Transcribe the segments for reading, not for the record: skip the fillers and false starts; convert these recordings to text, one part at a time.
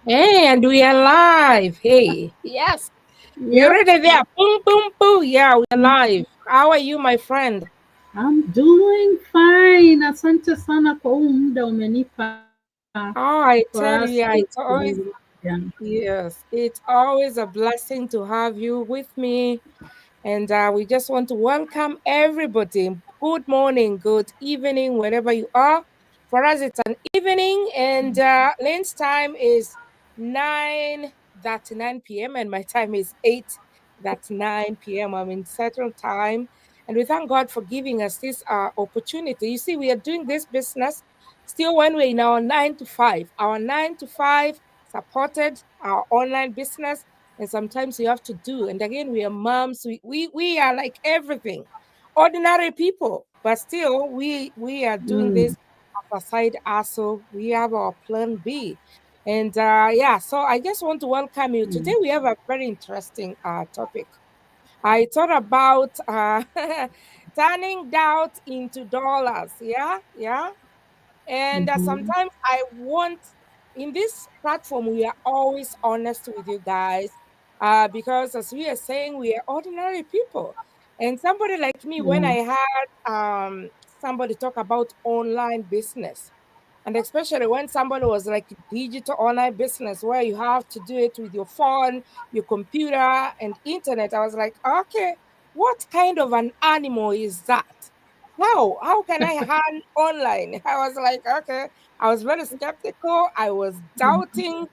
Hey, and we are live. Hey, yes, we Yep, already there. Boom, boom, boom. Yeah, we are live. How are you, my friend? I'm doing fine. Asante sana kwa huu muda umenipa Oh, for I us tell you, yeah, it's to always be yeah. yes, it's always a blessing to have you with me. And we just want to welcome everybody. Good morning, good evening, wherever you are. For us, it's an evening, and Lane's time is 9:39 p.m., and my time is 8:09 p.m. I'm in Central Time. And we thank God for giving us this opportunity. You see, we are doing this business still when we're in our 9 to 5. Our 9 to 5 supported our online business, and sometimes you have to do. And again, we are moms. We are like everything, ordinary people, but still we are doing Mm, this as a side hustle. We have our plan B, and yeah. So I just want to welcome you. Today mm, we have a very interesting topic. I thought about turning doubt into dollars. Yeah, yeah. And mhm, sometimes I want, in this platform, we are always honest with you guys, because as we are saying, we are ordinary people. And somebody like me, when yeah. I heard somebody talk about online business, and especially when somebody was like digital online business where you have to do it with your phone, your computer, and internet, I was like, okay, what kind of an animal is that? How can I earn online? I was like, okay. I was very skeptical. I was Mhm, doubting.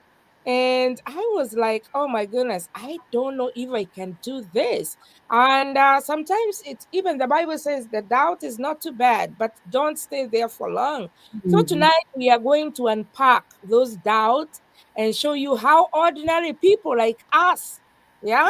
And I was like, oh my goodness, I don't know if I can do this. And sometimes it's even the Bible says the doubt is not too bad, but don't stay there for long. So mhm, tonight we are going to unpack those doubts and show you how ordinary people like us, yeah,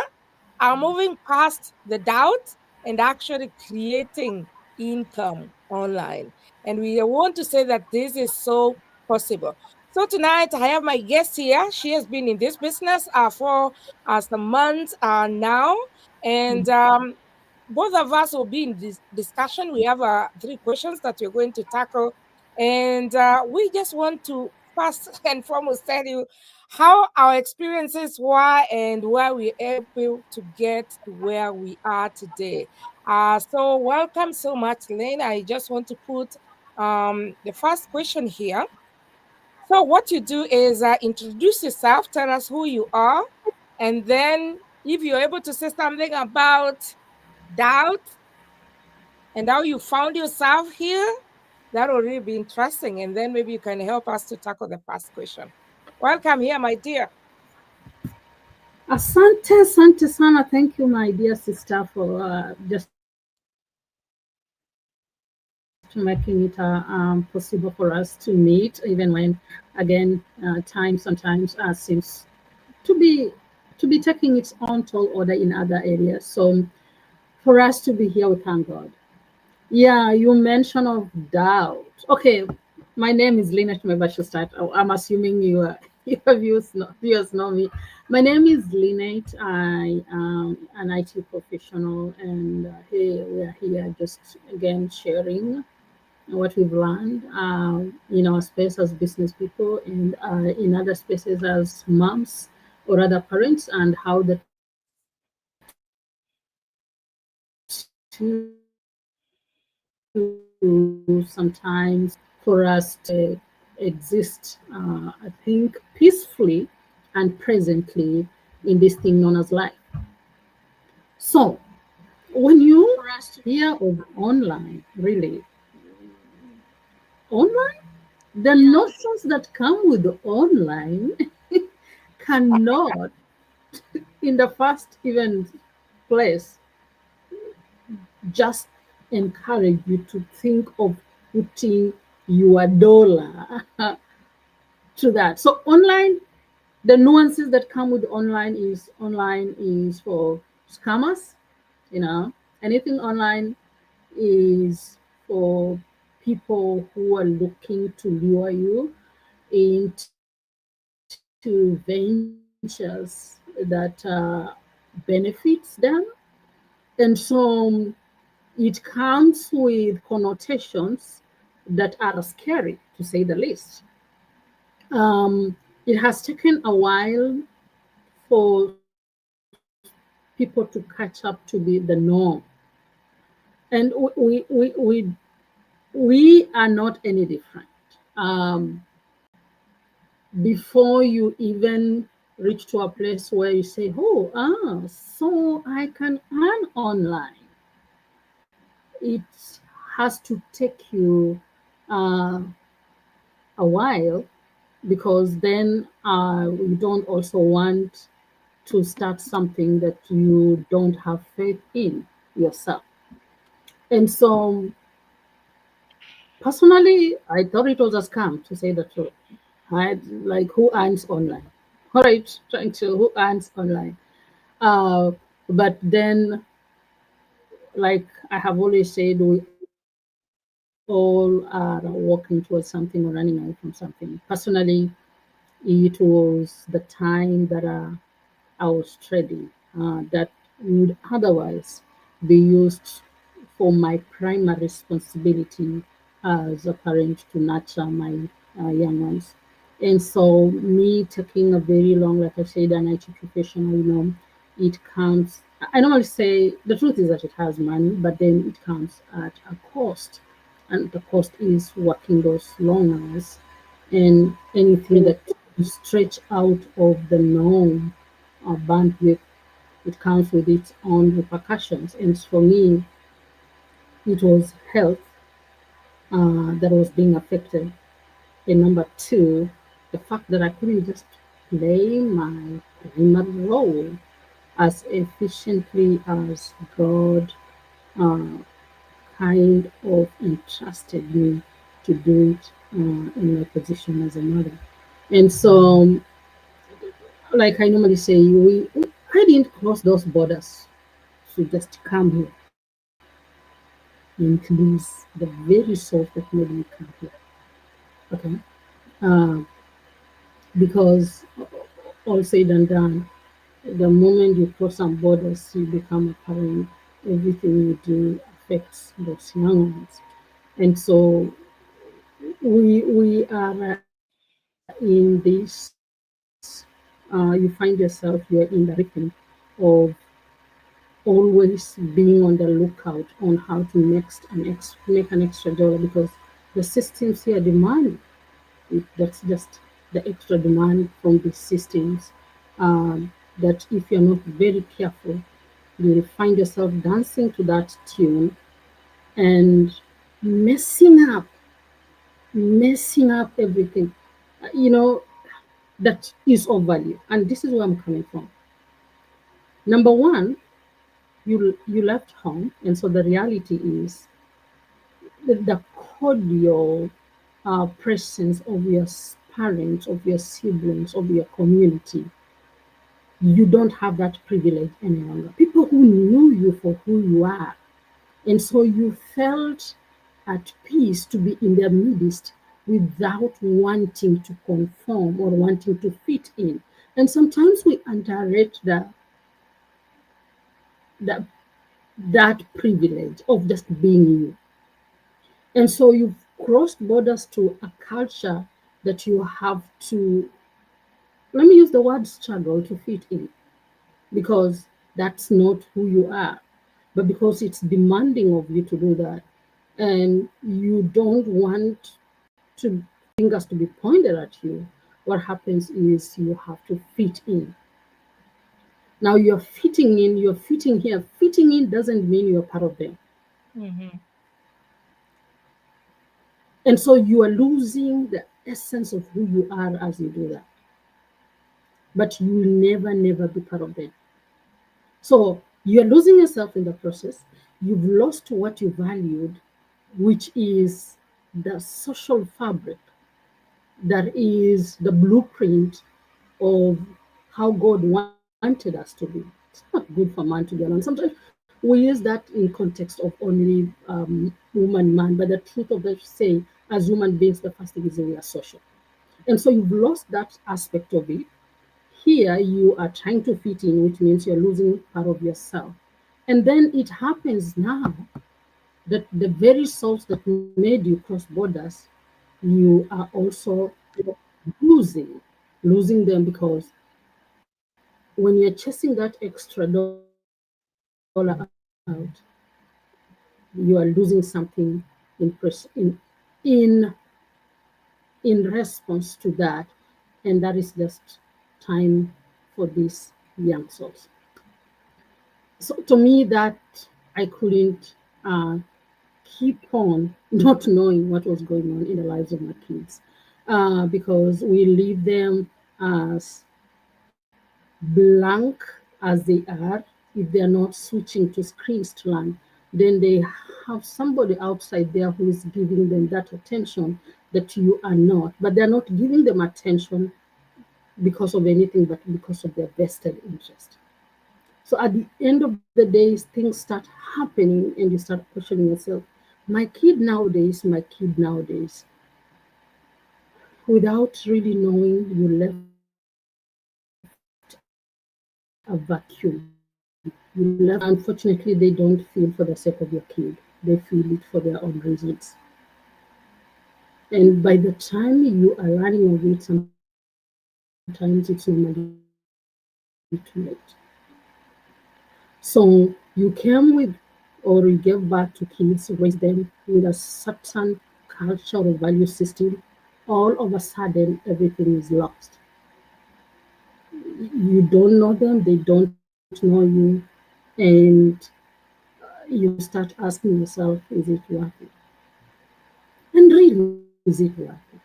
are moving past the doubt and actually creating income online. And we want to say that this is so possible. So tonight I have my guest here. She has been in this business for some months now, and mhm. both of us will be in this discussion. We have three questions that we're going to tackle, and we just want to first and foremost tell you how our experiences were and why we're able to get to where we are today. So welcome so much, Lane. I just want to put the first question here. So what you do is introduce yourself, tell us who you are, and then if you're able to say something about doubt and how you found yourself here, that will really be interesting. And then maybe you can help us to tackle the first question. Welcome here, my dear. Asante sana. Thank you, my dear sister, for just making it possible for us to meet, even when, again, time sometimes seems to be taking its own toll order in other areas. So for us to be here, we thank God. Yeah, you mentioned of doubt. Okay, my name is Lena Tumeba start. I'm assuming you your viewers know me. My name is Lynette. I am an IT professional, and here we are here just again sharing what we've learned in our space as business people and in other spaces as moms or other parents, and how the two sometimes for us to exist, I think, peacefully and presently in this thing known as life. So, when you hear of online, really, online, the notions that come with online cannot, in the first even place, just encourage you to think of putting your dollar to that. So online, the nuances that come with online is for scammers, you know. Anything online is for people who are looking to lure you into ventures that benefits them. And so it comes with connotations that are scary, to say the least. It has taken a while for people to catch up to be the norm. And we are not any different. Um, Before you even reach to a place where you say, oh, so I can earn online, it has to take you uh, a while, because then you don't also want to start something that you don't have faith in yourself. And so, personally, I thought it was a scam, to say the truth. I like, who earns online? All right, trying to who earns online. Uh, but then, like I have always said, we all are walking towards something or running away from something. Personally, it was the time that I was trading that would otherwise be used for my primary responsibility as a parent to nurture my young ones. And so, me taking a very long, like I said, an IT professional, it comes. I normally say the truth is that it has money, but then it comes at a cost. And the cost is working those long hours, and anything that stretch out of the norm bandwidth, it comes with its own repercussions. And for me, it was health that was being affected. And number two, the fact that I couldn't just play my primary role as efficiently as God uh, kind of entrusted me to do it in my position as a mother. And so, like I normally say, I didn't cross those borders to just come here and lose the very source that made me come here. Okay, uh, because all said and done, the moment you cross some borders, you become a parent. Everything you do affects those young ones, and so we are in this. You find yourself, you're in the rhythm of always being on the lookout on how to make an extra dollar, because the systems here demand it. That's just the extra demand from these systems. That if you're not very careful, you will find yourself dancing to that tune and messing up, messing up everything. You know, that is of value. And this is where I'm coming from. Number one, you left home, and so the reality is the cordial presence of your parents, of your siblings, of your community. You don't have that privilege any longer. People who knew you for who you are, and so you felt at peace to be in their midst without wanting to conform or wanting to fit in. And sometimes we underrate the that privilege of just being you. And so you've crossed borders to a culture that you have to, let me use the word struggle, to fit in, because that's not who you are, but because it's demanding of you to do that. And you don't want to fingers to be pointed at you. What happens is you have to fit in. Now you're fitting in, you're fitting here. Fitting in doesn't mean you're part of them. Mm-hmm. And so you are losing the essence of who you are as you do that. But you will never, never be part of them. So you're losing yourself in the process. You've lost what you valued, which is the social fabric, that is the blueprint of how God wanted us to be. It's not good for man to be alone. Sometimes we use that in context of only woman, man, but the truth of the say, as human beings, the first thing is that we are social. And so you've lost that aspect of it. Here you are trying to fit in, which means you're losing part of yourself. And then it happens now that the very souls that made you cross borders, you are also losing. losing them, because when you're chasing that extra dollar out, you are losing something in in in response to that, and that is just time for these young souls. So to me, that I couldn't keep on not knowing what was going on in the lives of my kids, because we leave them as blank as they are. If they are not switching to screens to learn, then they have somebody outside there who is giving them that attention that you are not. But they're not giving them attention because of anything, but because of their vested interest. So at the end of the day, things start happening and you start questioning yourself. My kid nowadays, without really knowing, you left a vacuum. You left a vacuum. And unfortunately, they don't feel for the sake of your kid. They feel it for their own reasons. And by the time you are running away, sometimes it's normally too late. So you came with, or you gave birth to kids, raised them with a certain culture or value system. All of a sudden, everything is lost. You don't know them, they don't know you, and you start asking yourself, is it worth it? And really, is it worth it?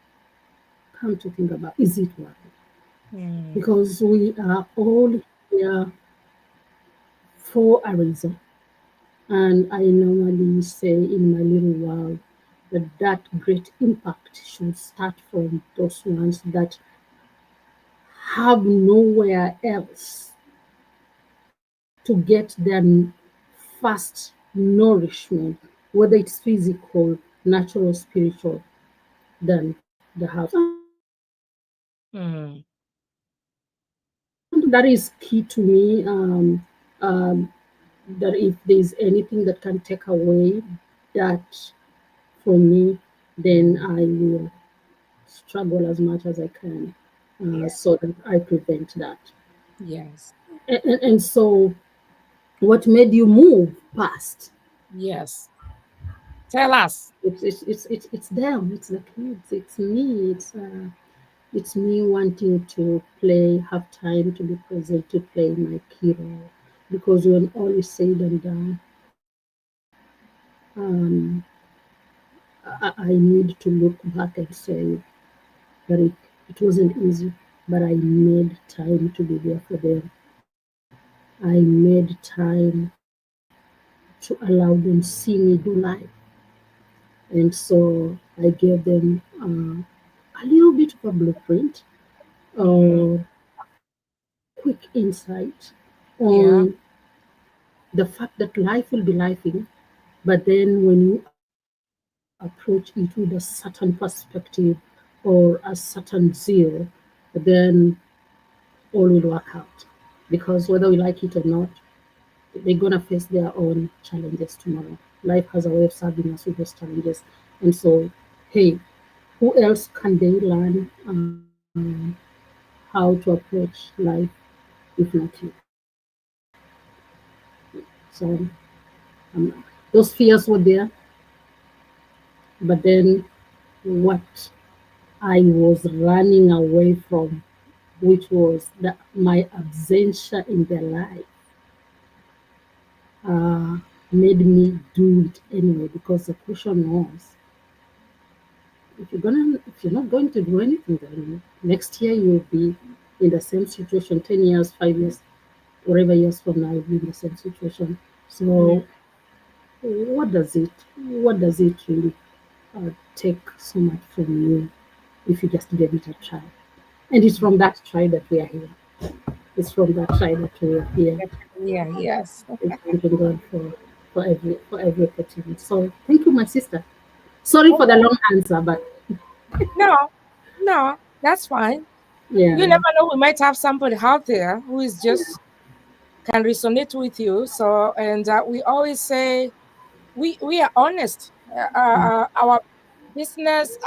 Come to think about, is it worth it? Mm. Because we are all here for a reason. And I normally say in my little world that that great impact should start from those ones that have nowhere else to get their first nourishment, whether it's physical, natural, spiritual, than the house. And Mm. that is key to me. That if there's anything that can take away that from me, then I will struggle as much as I can, Yeah. so that I prevent that. Yes. And so, what made you move past? Yes. Tell us. It's them. It's the kids. It's me. It's me wanting to play, have time to be present, to play my key role. Because when all is said and done, um, I need to look back and say that it wasn't easy, but I made time to be there for them. I made time to allow them see me do life. And so I gave them a little bit of a blueprint, Mm. quick insight Yeah. on the fact that life will be lifing, but then when you approach it with a certain perspective or a certain zeal, then all will work out. Because whether we like it or not, they're gonna face their own challenges tomorrow. Life has a way of serving us with those challenges, and so, hey, who else can they learn how to approach life if not you? So those fears were there, but then what I was running away from, which was my absentia in their life, uh, made me do it anyway. Because the question was, if you're not going to do anything, then next year you'll be in the same situation. 10 years, 5 years, whatever years from now, you'll be in the same situation. Mm. So what does it really take so much from you if you just give it a try? And it's from that try that we are here. It's from that try that we are here. Yeah. Yes. And thanking God for every opportunity. So thank you, my sister. Sorry for the Oh, long answer, but no, no, that's fine. You yeah. never know. We might have somebody out there who is just can resonate with you. So, and we always say we are honest. Our business.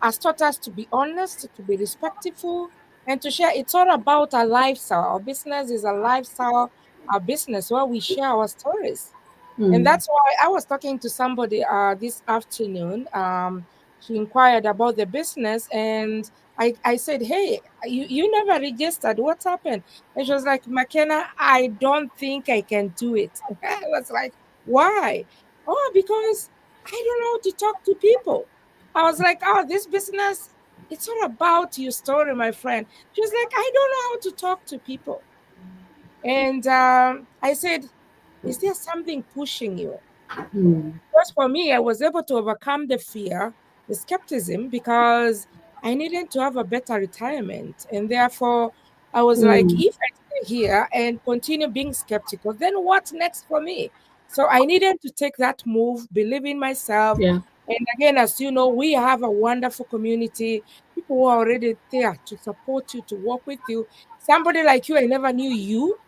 has taught us to be honest, to be respectful, and to share. It's all about our lifestyle. Our business is a lifestyle, our business where we share our stories. And Mm. that's why I was talking to somebody this afternoon. She inquired about the business, and I said, "Hey, you never registered. What's happened?" And she was like, "McKenna, I don't think I can do it." I was like, "Why?" "Oh, because I don't know how to talk to people." I was like, "Oh, this business, it's all about your story, my friend." She was like, "I don't know how to talk to people." And I said, "Is there something pushing you?" Mm. Because for me, I was able to overcome the fear, the skepticism, because I needed to have a better retirement. And therefore, I was like, Mm. if I stay here and continue being skeptical, then what's next for me? So I needed to take that move, believe in myself. Yeah. And again, as you know, we have a wonderful community, people who are already there to support you, to work with you. Somebody like you, I never knew you.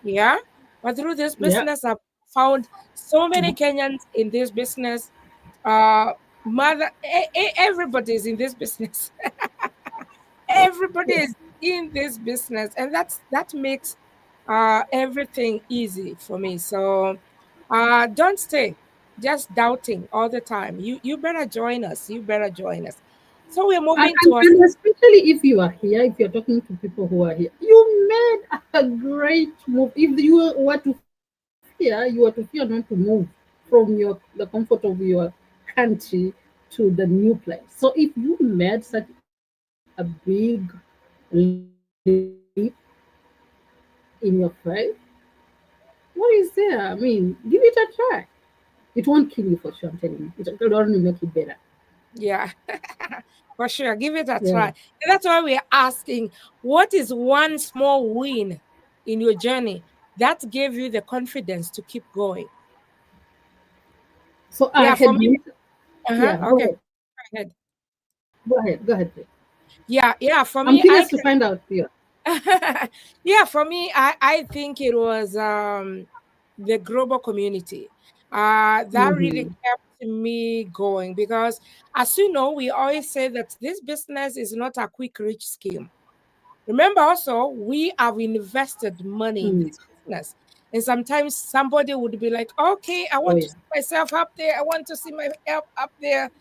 Yeah. But through this Yeah. business, I've found so many Kenyans in this business. Uh, everybody is in this business. Everybody Yeah. is in this business, and that makes everything easy for me. So don't stay just doubting all the time. You better join us. You better join us. So we're And, moving to and, us. and especially if you are here, if you're talking to people who are here, you made a great move. If you were to fear, you were to fear not to move from the comfort of your country to the new place. So if you made such a big leap in your faith, what is there? I mean, give it a try. It won't kill you for sure, I'm telling you. It'll only make it better. Yeah, for sure. Give it a Yeah. try. And that's why we're asking, what is one small win in your journey that gave you the confidence to keep going? So I Yeah, for had me, met, uh-huh, yeah, go okay, ahead. go ahead. Go ahead, please. Yeah, for I'm me, curious to find out. Yeah. yeah, for me, I think it was the global community. That really Mm-hmm. kept me going because, as you know, we always say that this business is not a quick rich scheme. Remember, also, we have invested money in Mm. this business. And sometimes somebody would be like, okay, I Oh want to yeah. see myself up there. I want to see my help up there.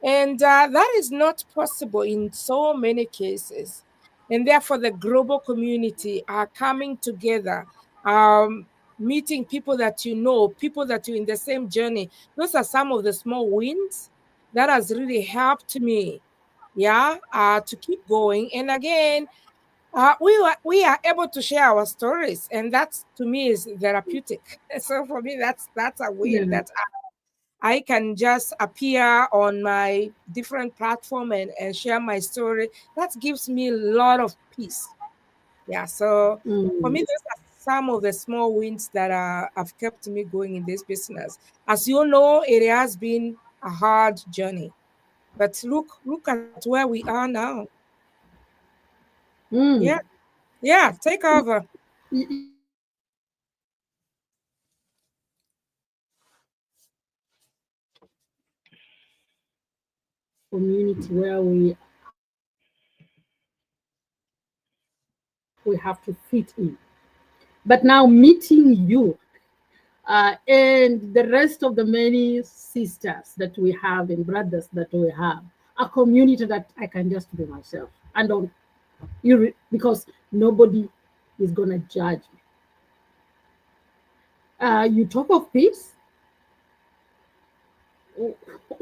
And that is not possible in so many cases. And therefore, the global community are coming together, meeting people that you know, people that you're in the same journey. Those are some of the small wins that has really helped me, yeah, to keep going. And again, we are able to share our stories, and that's to me is therapeutic. So for me, that's a win Yeah. that I can just appear on my different platform and share my story. That gives me a lot of peace. Yeah. So for Mm. me, those are some of the small wins that have kept me going in this business. As you know, it has been a hard journey, but look at where we are now. Mm. Yeah. Yeah. Take over. Community where we have to fit in. But now meeting you and the rest of the many sisters that we have and brothers that we have, a community that I can just be myself and don't because nobody is gonna judge me. You talk of peace.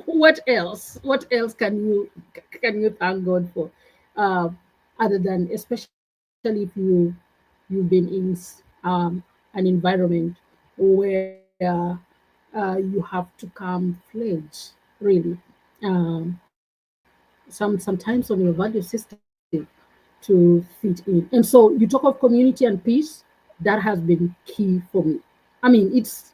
What else? What else can you thank God for, uh, other than especially if you've been in an environment where you have to come pledge really. Sometimes on your value system to fit in, and so you talk of community and peace. That has been key for me. I mean, it's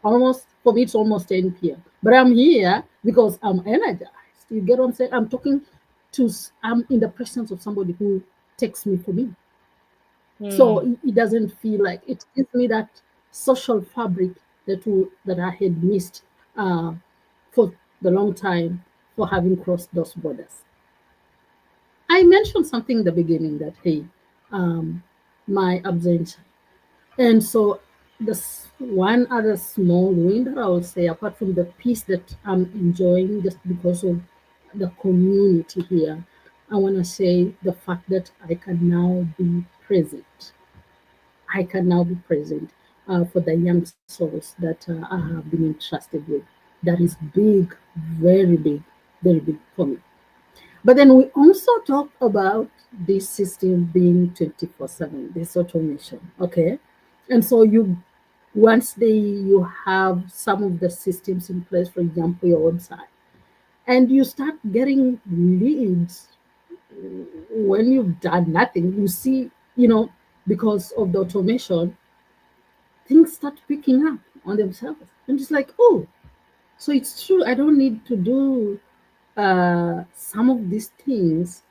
almost for me, it's almost 10 p.m. But I'm here because I'm energized. You get what I'm saying? I'm in the presence of somebody who takes me for me. So Hmm. it doesn't feel like it gives me that social fabric that I had missed uh, for the long time for having crossed those borders. I mentioned something in the beginning that, hey, um, my absence. And so, this one other small win that I would say, apart from the peace that I'm enjoying just because of the community here, I want to say the fact that I can now be present. I can now be present for the young souls that I have been entrusted with. That is big, very big for me. But then we also talk about this system being 24/7, this automation. Okay. And so once you have some of the systems in place, for example, your website, and you start getting leads when you've done nothing, you see, because of the automation, things start picking up on themselves. And it's like, oh, so it's true. I don't need to do some of these things.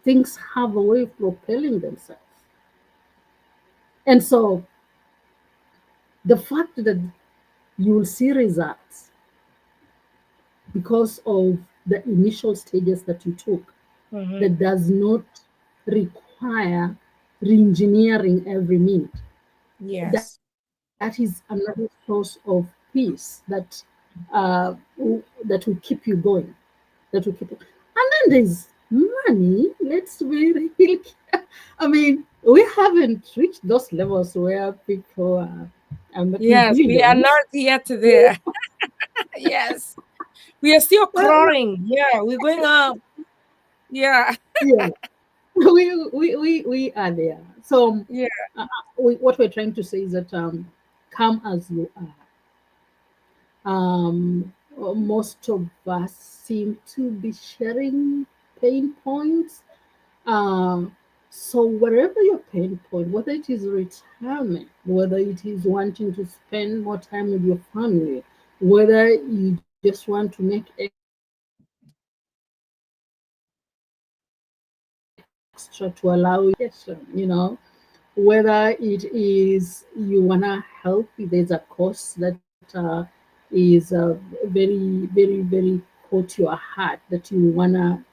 Things have a way of propelling themselves. And so the fact that you will see results because of the initial stages that you took, Mm-hmm. that does not require re-engineering every minute. That Yes. is another source of peace uh, that will keep you going. That will keep you. And then there's money. Let's be real. I mean, we haven't reached those levels where people are making Yes, we are billions. not yet there. Yes, we are still Well, crawling. Yeah, we're going up. Yeah. yeah, we are there. So, Yeah. what we're trying to say is that come as you are. Most of us seem to be sharing pain points. Um, so wherever your pain point, whether it is retirement, whether it is wanting to spend more time with your family, whether you just want to make extra to allow you to whether it is you wanna help, if there's a cause that is very caught your heart that you wanna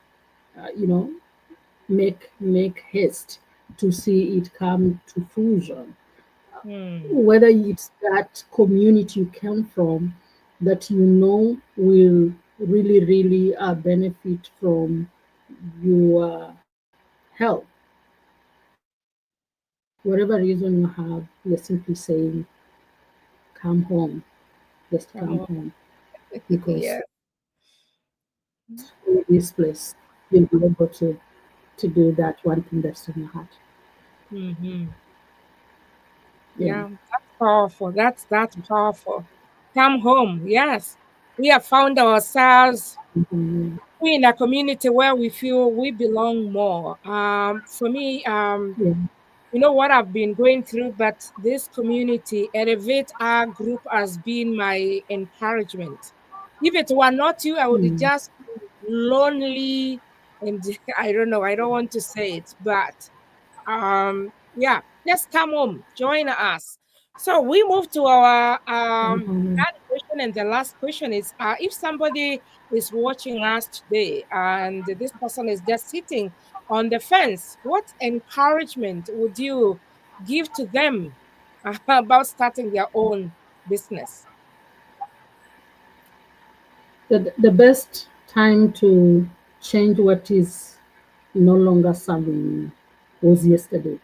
you know make haste to see it come to fruition, Hmm. whether it's that community you came from that will really benefit from your help, whatever reason you have, you're simply saying, come home, just come Come on. home, because Yeah. in this place you'll be able to do that one thing that's in your heart. Mm-hmm. Yeah. Yeah, that's powerful. That's powerful. Come home. Yes, we have found ourselves Mhm. in a community where we feel we belong more. For me, Yeah. you know what I've been going through, but this community, Elevate our group, has been my encouragement. If it were not you, I would Mm. just be lonely, and I don't know, I don't want to say it, but yeah, just come home, join us. So we move to our Mhm. third question, and the last question is if somebody is watching us today and this person is just sitting on the fence, what encouragement would you give to them about starting their own business? The best time to change what is no longer serving was yesterday.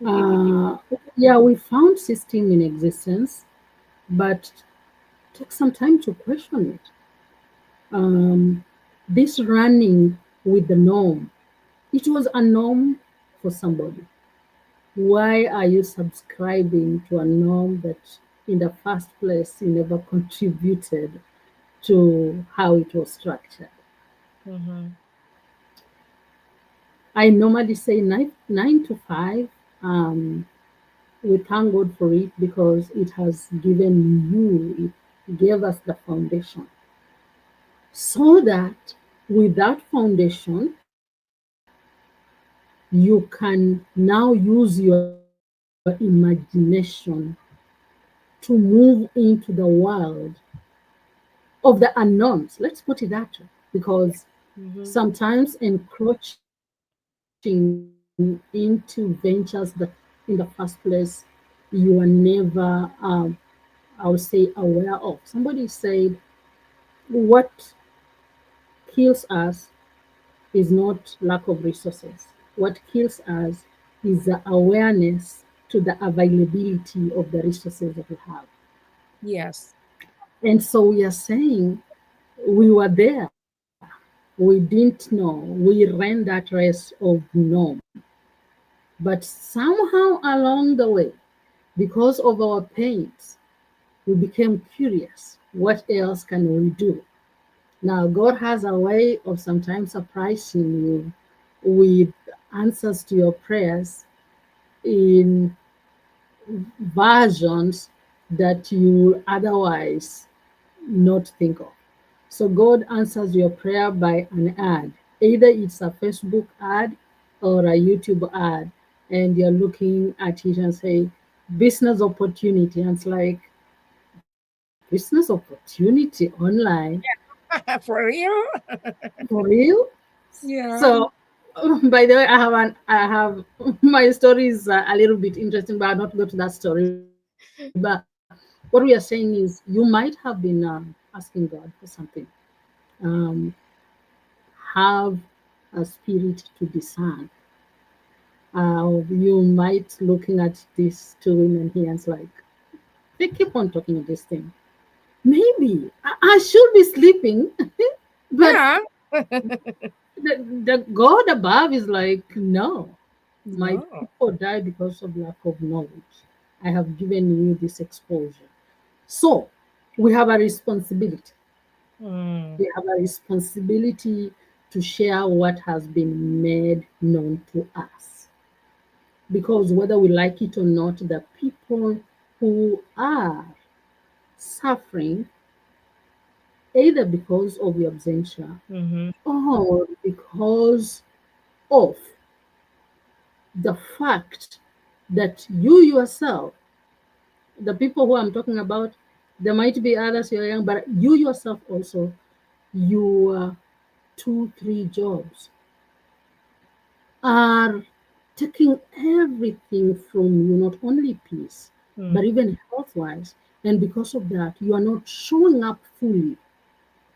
Uh, yeah, we found system in existence, but take some time to question it. This running with the norm, it was a norm for somebody. Why are you subscribing to a norm that in the first place you never contributed to how it was structured? Mm-hmm. I normally say nine to five. Um, we thank God for it because it has it gave us the foundation. So that with that foundation, you can now use your imagination to move into the world of the unknowns. Let's put it that way, because Mm-hmm. sometimes encroaching into ventures that in the first place you are never, I would say, aware of. Somebody said, what kills us is not lack of resources. What kills us is the awareness to the availability of the resources that we have. Yes. And so we are saying we were there, we didn't know, we ran that race of no. But somehow along the way, because of our pains, we became curious. What else can we do? Now, God has a way of sometimes surprising you with answers to your prayers in versions that you otherwise not think of. So God answers your prayer by an ad. Either it's a Facebook ad or a YouTube ad, and you're looking at it and say, business opportunity. And it's like, business opportunity online? For real? For real? Yeah. So, by the way, I have my story is a little bit interesting, but I'll not go to that story. But what we are saying is, you might have been asking God for something. Um, have a spirit to discern. You might looking at these two women here and it's like, they keep on talking of this thing. Maybe I should be sleeping, but Yeah. the God above is like, no, my No. people die because of lack of knowledge. I have given you this exposure. So we have a responsibility. Mm. We have a responsibility to share what has been made known to us. Because whether we like it or not, the people who are suffering, either because of your absentia Mm-hmm. or because of the fact that you yourself, the people who I'm talking about, there might be others you're young, but you yourself also, your 2, 3 jobs are taking everything from you, not only peace, but Mm. even health wise. And because of that, you are not showing up fully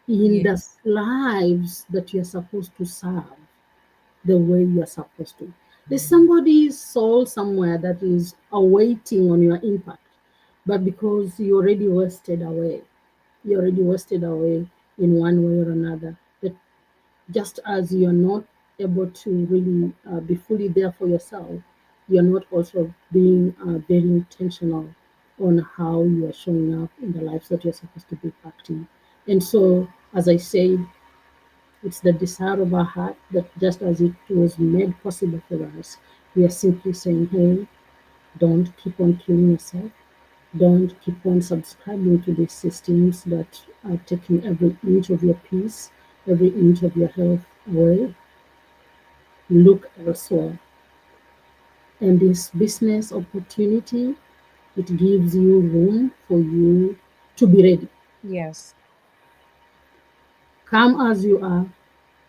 in Yeah. the lives that you're supposed to serve the way you're supposed to. There's somebody's soul somewhere that is awaiting on your impact, but because you already wasted away, you already wasted away in one way or another. That just as you're not able to really be fully there for yourself, you're not also being very intentional on how you are showing up in the lives that you're supposed to be impacting. And so, as I said, it's the desire of our heart that just as it was made possible for us, we are simply saying, hey, don't keep on killing yourself. Don't keep on subscribing to these systems that are taking every inch of your peace, every inch of your health away. Look elsewhere. And this business opportunity, it gives you room for you to be ready. Yes. Come as you are,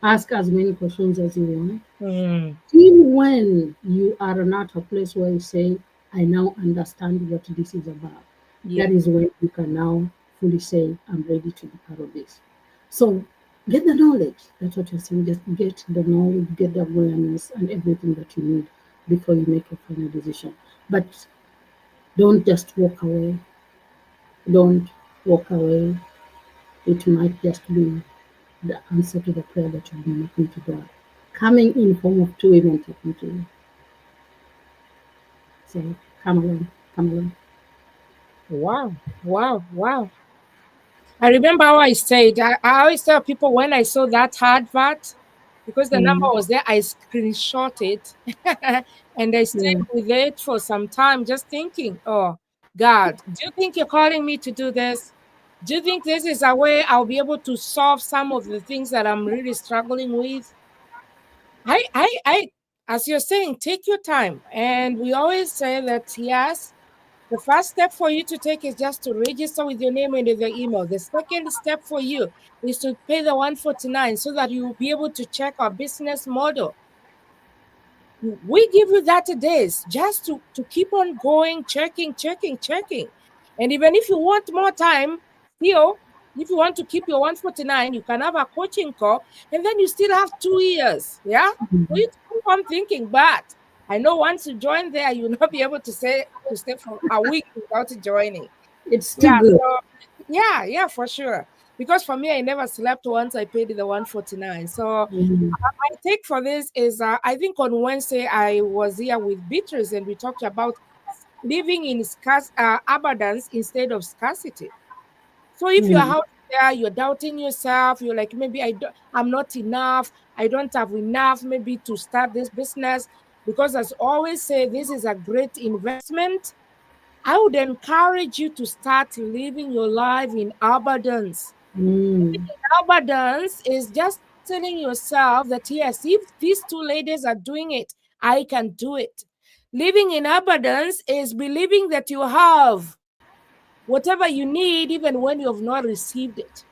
ask as many questions as you want. Mm. Even when you are not a place where you say, I now understand what this is about, Yeah. that is when you can now fully say, I'm ready to be part of this. So get the knowledge. That's what you're saying. Just get the knowledge, get the awareness, and everything that you need before you make a final decision. But don't just walk away. Don't walk away. It might just be the answer to the prayer that you've been making to God. Coming in form of two women talking to you. So come along, come along. Wow. Wow. Wow. I remember how I said, I always tell people when I saw that advert, because the number Mm, was there, I screenshot it and I stayed yeah. with it for some time, just thinking, oh, God, do you think you're calling me to do this? Do you think this is a way I'll be able to solve some of the things that I'm really struggling with? I, as you're saying, take your time. And we always say that, yes, The first step for you to take is just to register with your name and the email. The second step for you is to pay the 149 so that you will be able to check our business model. We give you 30 days just to keep on going, checking. And even if you want more time, still, if you want to keep your 149, you can have a coaching call, and then you still have 2 years. Yeah. For you to keep on thinking. But I know once you join there, you'll not be able to stay for a week without joining. It's still Yeah. good. So yeah, for sure. Because for me, I never slept once I paid the 149. So Mhm. my take for this is I think on Wednesday I was here with Beatrice and we talked about living in abundance instead of scarcity. So if you're Mm. out there, you're doubting yourself, you're like, maybe I'm not enough, I don't have enough maybe to start this business, because as I always say, this is a great investment. I would encourage you to start living your life in abundance. Mm. Abundance is just telling yourself that yes, if these two ladies are doing it, I can do it. Living in abundance is believing that you have whatever you need even when you have not received it.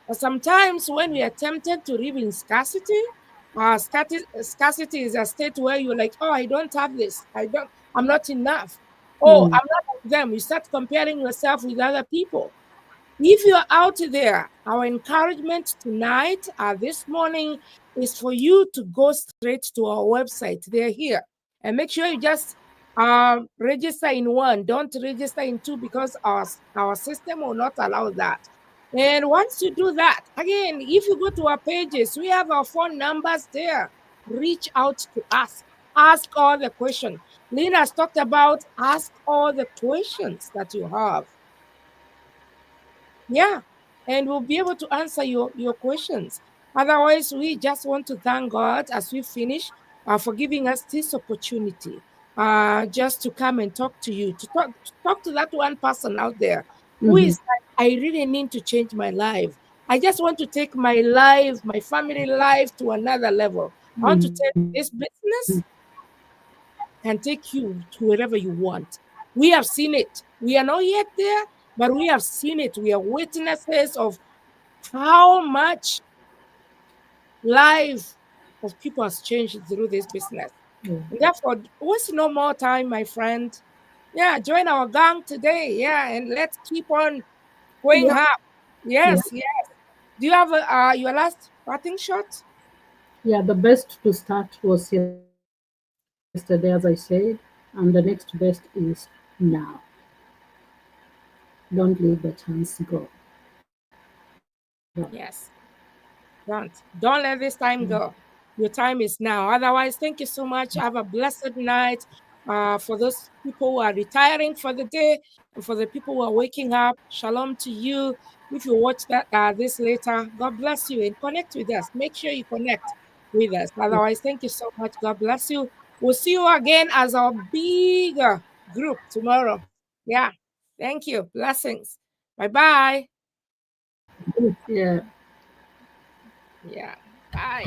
But sometimes when we are tempted to live in scarcity, scarcity is a state where you're like, oh, I don't have this. I'm not enough. Oh, Mm. I'm not like them. You start comparing yourself with other people. If you're out there, our encouragement tonight, this morning, is for you to go straight to our website. They're here. And make sure you just register in one. Don't register in two because our system will not allow that. And once you do that, again, if you go to our pages, we have our phone numbers there. Reach out to us. Ask all the questions. Lynn has talked about ask all the questions that you have. Yeah, and we'll be able to answer your questions. Otherwise, we just want to thank God as we finish for giving us this opportunity just to come and talk to you, to talk to that one person out there who Mhm. is like, I really need to change my life. I just want to take my life, my family life to another level. I want to Mhm. take this business and take you to wherever you want. We have seen it. We are not yet there, but we have seen it. We are witnesses of how much life of people has changed through this business. Yeah. And therefore, waste no more time, my friend. Yeah, join our gang today. Yeah, and let's keep on going Yeah. up. Yeah. Yes, yes. Do you have your last parting shot? Yeah. The best to start was yesterday, as I said, and the next best is now. Don't leave the chance go. Go. Yes. Don't let this time go. Your time is now. Otherwise, thank you so much. Have a blessed night. For those people who are retiring for the day, and for the people who are waking up, shalom to you. If you watch that this later, God bless you and connect with us. Make sure you connect with us. Otherwise, thank you so much. God bless you. We'll see you again as our bigger group tomorrow. Yeah. Thank you. Blessings. Bye bye. Yeah. Yeah. Bye.